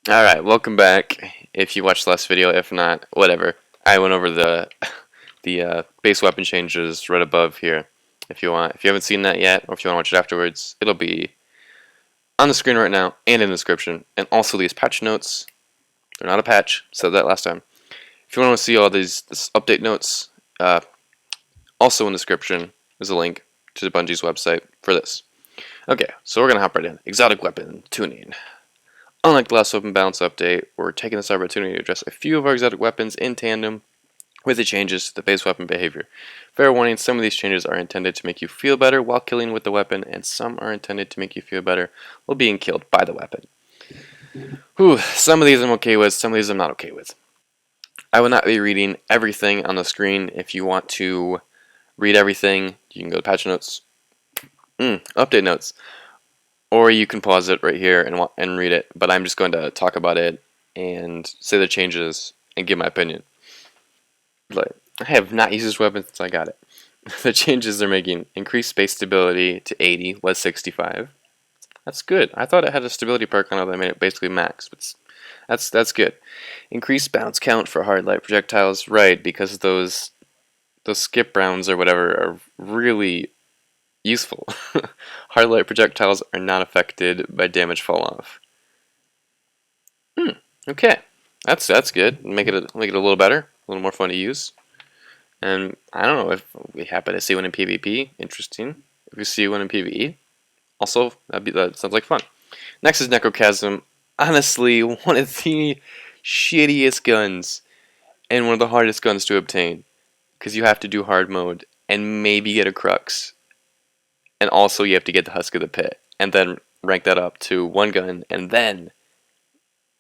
Alright, welcome back. If you watched the last video, if not, whatever. I went over the base weapon changes right above here. If you want, if you haven't seen that yet, or if you want to watch it afterwards, it'll be on the screen right now and in the description. And also these patch notes. They're not a patch. Said that last time. If you want to see all these update notes, also in the description is a link to Bungie's website for this. Okay, so we're gonna hop right in. Exotic weapon tuning. Unlike the last weapon balance update, we're taking this opportunity to address a few of our exotic weapons in tandem with the changes to the base weapon behavior. Fair warning, some of these changes are intended to make you feel better while killing with the weapon, and some are intended to make you feel better while being killed by the weapon. Whew, some of these I'm okay with, some of these I'm not okay with. I will not be reading everything on the screen. If you want to read everything, you can go to patch notes, update notes, or you can pause it right here and read it, but I'm just going to talk about it and say the changes and give my opinion. But I have not used this weapon since I got it. The changes they're making: increased space stability to 80 was 65. That's good. I thought it had a stability perk on it that made it basically max, but that's good. Increased bounce count for hard light projectiles, right? Because those skip rounds or whatever are really useful. Hard light projectiles are not affected by damage fall off. Okay, that's good. Make it a little better, a little more fun to use. And I don't know if we happen to see one in PvP. Interesting. If we see one in PvE, also that sounds like fun. Next is Necrochasm. Honestly, one of the shittiest guns and one of the hardest guns to obtain, because you have to do hard mode and maybe get a Crux, and also you have to get the Husk of the Pit, and then rank that up to one gun, and then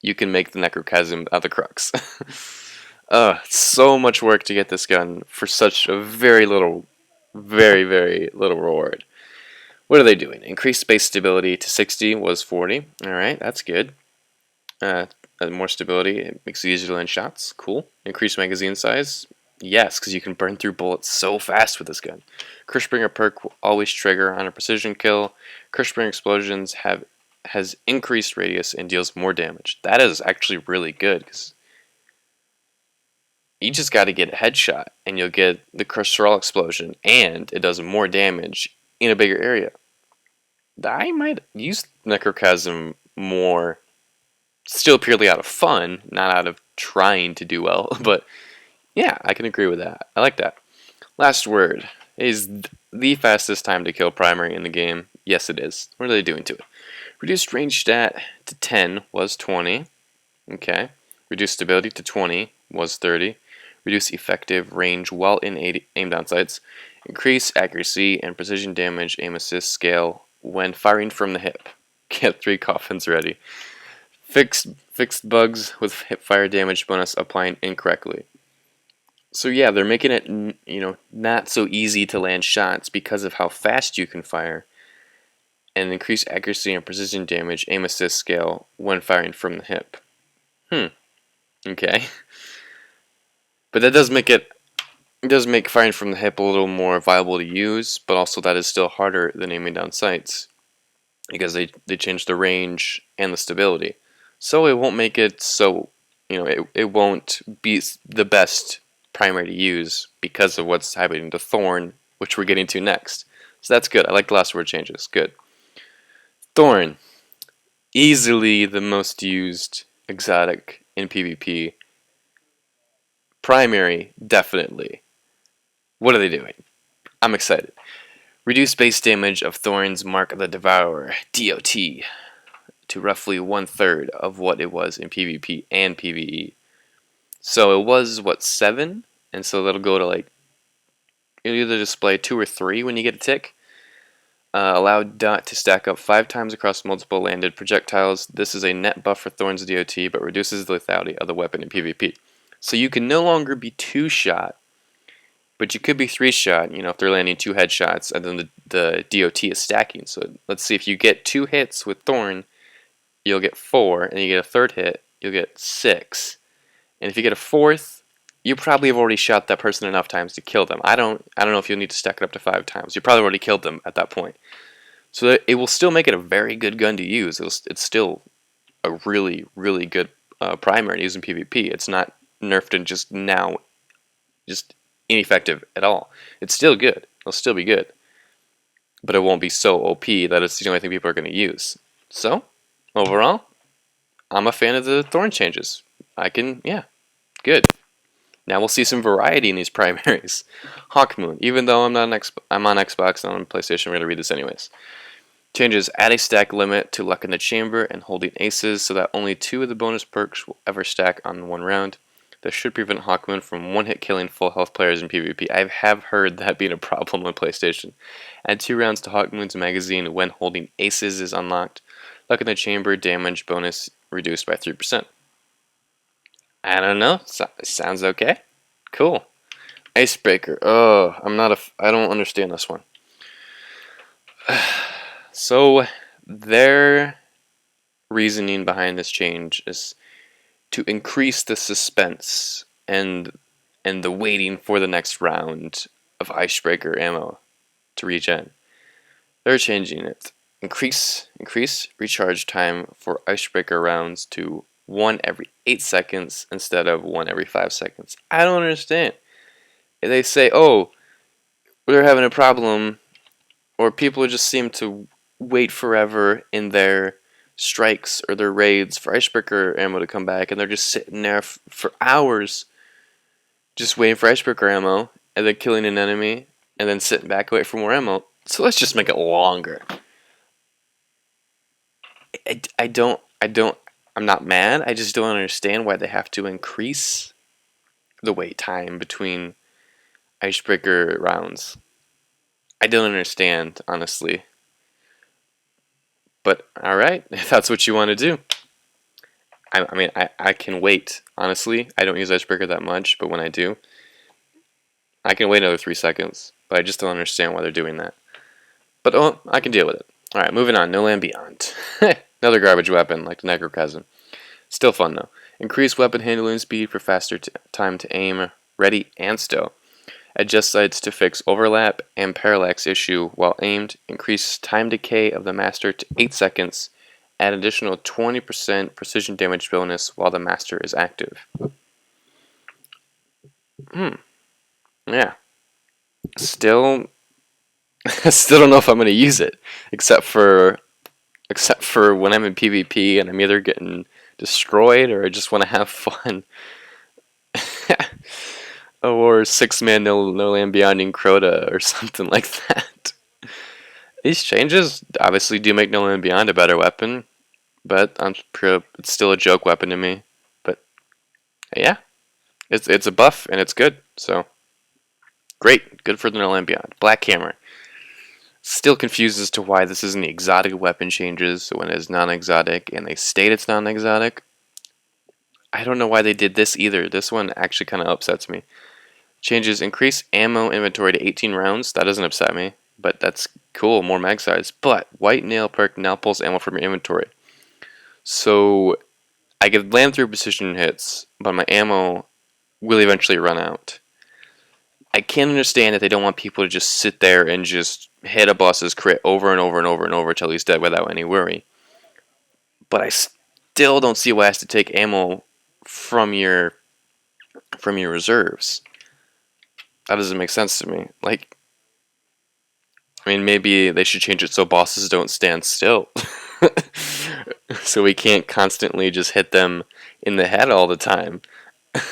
you can make the Necrochasm out of the Crux. So much work to get this gun for such a very little, very little reward. What are they doing? Increased space stability to 60 was 40. Alright, that's good. Uh, more stability, it makes it easier to land shots. Cool. Increased magazine size. Yes, because you can burn through bullets so fast with this gun. Crushbringer perk will always trigger on a precision kill. Crushbringer explosions has increased radius and deals more damage. That is actually really good, because you just got to get a headshot and you'll get the Crusherall explosion, and it does more damage in a bigger area. I might use Necrochasm more, still purely out of fun, not out of trying to do well, but yeah, I can agree with that. I like that. Last word is the fastest time to kill primary in the game. Yes, it is. What are they doing to it? Reduced range stat to 10 was 20. Okay. Reduced stability to 20 was 30. Reduce effective range while in aim down sights. Increase accuracy and precision damage aim assist scale when firing from the hip. Get 3 coffins ready. Fixed bugs with hip fire damage bonus applying incorrectly. So yeah, they're making it not so easy to land shots because of how fast you can fire, and increase accuracy and precision damage aim assist scale when firing from the hip. Okay. But that does make firing from the hip a little more viable to use, but also that is still harder than aiming down sights, because they changed the range and the stability. So it won't make it so, it won't be the best primary to use because of what's happening to Thorn, which we're getting to next. So that's good. I like the last word changes. Good. Thorn. Easily the most used exotic in PvP. Primary, definitely. What are they doing? I'm excited. Reduce base damage of Thorn's Mark of the Devourer, DOT, to roughly 1/3 of what it was in PvP and PvE. So it was, what, 7? And so that'll go to it'll either display 2 or 3 when you get a tick. Allow dot to stack up 5 times across multiple landed projectiles. This is a net buff for Thorn's DOT, but reduces the lethality of the weapon in PvP. So you can no longer be 2-shot, but you could be 3-shot, if they're landing 2 headshots, and then the DOT is stacking. So let's see, if you get 2 hits with Thorn, you'll get 4, and you get a 3rd hit, you'll get 6. And if you get a 4th, you probably have already shot that person enough times to kill them. I don't know if you'll need to stack it up to 5 times. You probably already killed them at that point. So it will still make it a very good gun to use. It's still a really, really good primary to use in PvP. It's not nerfed and just now just ineffective at all. It's still good. It'll still be good. But it won't be so OP that it's the only thing people are going to use. So, overall, I'm a fan of the Thorn changes. Yeah, good. Now we'll see some variety in these primaries. Hawkmoon, even though I'm on Xbox and on PlayStation, we're going to read this anyways. Changes add a stack limit to Luck in the Chamber and holding aces so that only 2 of the bonus perks will ever stack on one round. This should prevent Hawkmoon from one-hit killing full health players in PvP. I have heard that being a problem on PlayStation. Add 2 rounds to Hawkmoon's magazine when holding aces is unlocked. Luck in the Chamber damage bonus reduced by 3%. I don't know. Sounds okay. Cool. Icebreaker. Oh, I don't understand this one. So, their reasoning behind this change is to increase the suspense and the waiting for the next round of Icebreaker ammo to regen. They're changing it. Increase recharge time for Icebreaker rounds to 1 every 8 seconds instead of 1 every 5 seconds. I don't understand. They say, oh, we're having a problem, or people just seem to wait forever in their strikes or their raids for Icebreaker ammo to come back, and they're just sitting there for hours just waiting for Icebreaker ammo and then killing an enemy and then sitting back waiting for more ammo. So let's just make it longer. I'm not mad. I just don't understand why they have to increase the wait time between Icebreaker rounds. I don't understand, honestly. But alright, if that's what you want to do. I can wait. Honestly, I don't use Icebreaker that much, but when I do, I can wait another 3 seconds. But I just don't understand why they're doing that. But oh, I can deal with it. Alright, moving on. No Land Beyond. Another garbage weapon, like the Necrochasm. Still fun, though. Increase weapon handling speed for faster time to aim, ready, and stow. Adjust sights to fix overlap and parallax issue while aimed. Increase time decay of the master to 8 seconds. Add additional 20% precision damage bonus while the master is active. Yeah. Still don't know if I'm going to use it, except for when I'm in PvP and I'm either getting destroyed or I just want to have fun. Or 6-man no Land Beyonding Crota or something like that. These changes obviously do make No Land Beyond a better weapon, but it's still a joke weapon to me. But yeah, it's a buff and it's good, so great, good for the No Land Beyond. Black Hammer. Still confused as to why this isn't the exotic weapon changes when it is non-exotic, and they state it's non-exotic. I don't know why they did this either. This one actually kind of upsets me. Changes increase ammo inventory to 18 rounds. That doesn't upset me, but that's cool, more mag size. But White Nail perk now pulls ammo from your inventory. So I could land through precision hits, but my ammo will eventually run out. I can understand that they don't want people to just sit there and just hit a boss's crit over and over and over and over until he's dead without any worry. But I still don't see why it has to take ammo from your reserves. That doesn't make sense to me. Like, I mean, maybe they should change it so bosses don't stand still. So we can't constantly just hit them in the head all the time.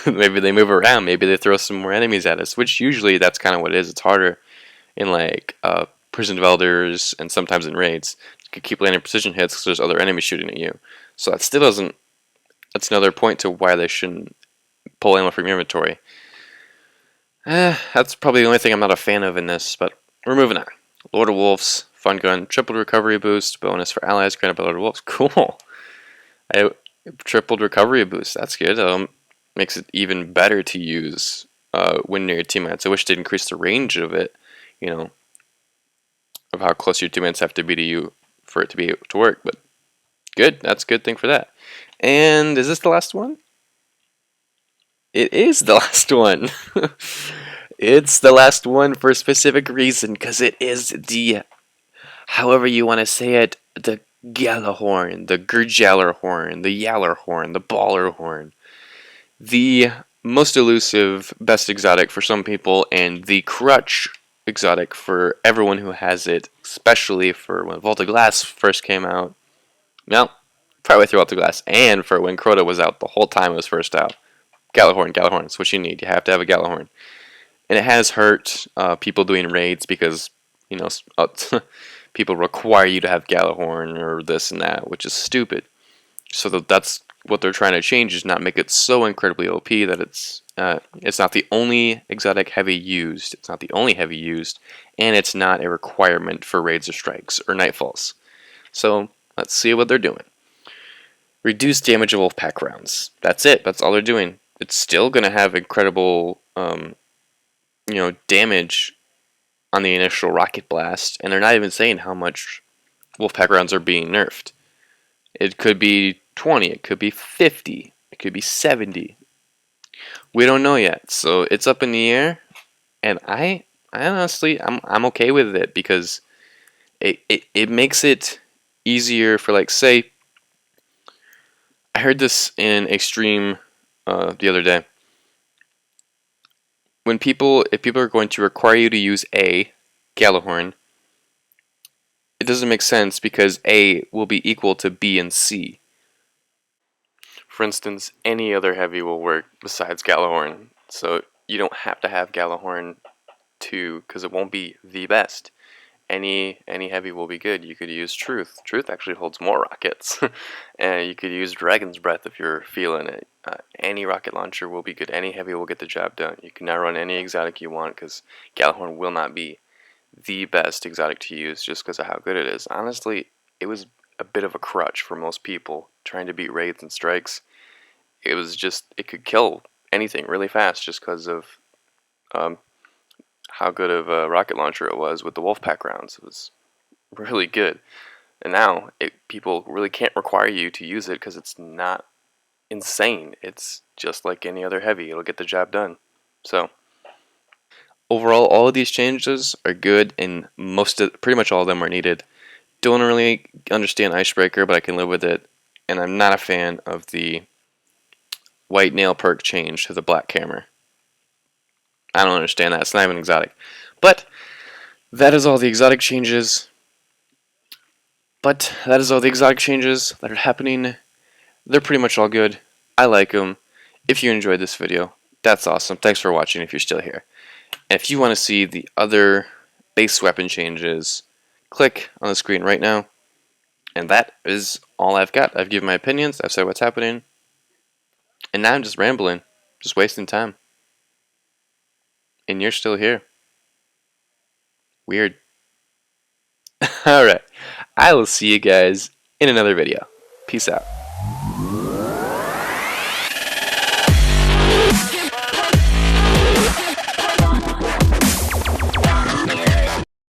Maybe they move around. Maybe they throw some more enemies at us, which usually that's kind of what it is. It's harder in like Prison of Elders and sometimes in raids. You can keep landing precision hits because there's other enemies shooting at you. So that still doesn't. That's another point to why they shouldn't pull ammo from your inventory. That's probably the only thing I'm not a fan of in this, but we're moving on. Lord of Wolves, fun gun, tripled recovery boost, bonus for allies granted by Lord of Wolves. Cool. Tripled recovery boost, that's good. Makes it even better to use when near your teammates. I wish they'd increase the range of it, of how close your teammates have to be to you for it to be able to work, but good, that's a good thing for that. And is this the last one? It is the last one. It's the last one for a specific reason, because it is the, however you want to say it, the Gjallarhorn, the Gurjallarhorn, the Yallarhorn, the Ballerhorn, the most elusive, best exotic for some people, and the crutch exotic for everyone who has it, especially for when Volta Glass first came out. No, probably through Volta Glass, and for when Crota was out the whole time it was first out. Gjallarhorn, Gjallarhorn, that's what you need. You have to have a Gjallarhorn. And it has hurt people doing raids because, you know, people require you to have Gjallarhorn or this and that, which is stupid. So that's what they're trying to change, is not make it so incredibly OP that it's not the only exotic heavy used. It's not the only heavy used, and it's not a requirement for raids or strikes or nightfalls. So let's see what they're doing. Reduce damage of Wolfpack rounds. That's it. That's all they're doing. It's still going to have incredible, damage on the initial rocket blast, and they're not even saying how much Wolfpack rounds are being nerfed. It could be 20, it could be 50, it could be 70. We don't know yet, so it's up in the air, and I honestly, I'm okay with it because it makes it easier for, like, say, I heard this in Extreme the other day. If people are going to require you to use A, Gjallarhorn, it doesn't make sense because A will be equal to B and C. For instance, any other heavy will work besides Gjallarhorn, so you don't have to have Gjallarhorn 2 because it won't be the best. Any heavy will be good. You could use Truth. Truth actually holds more rockets. And you could use Dragon's Breath if you're feeling it. Any rocket launcher will be good. Any heavy will get the job done. You can now run any exotic you want because Gjallarhorn will not be the best exotic to use just because of how good it is. Honestly, it was a bit of a crutch for most people trying to beat raids and strikes. It was just, it could kill anything really fast just because of how good of a rocket launcher it was with the Wolfpack rounds. It was really good. And now people really can't require you to use it because it's not insane. It's just like any other heavy. It'll get the job done. So overall, all of these changes are good, and pretty much all of them are needed. Don't really understand Icebreaker, but I can live with it. And I'm not a fan of the white nail perk change to the black hammer. I don't understand that. It's not even exotic. But that is all the exotic changes. That are happening. They're pretty much all good. I like them. If you enjoyed this video, that's awesome. Thanks for watching if you're still here. And if you want to see the other base weapon changes, click on the screen right now. And that is all I've got. I've given my opinions. I've said what's happening. And now I'm just rambling. Just wasting time. And you're still here. Weird. Alright. I will see you guys in another video. Peace out.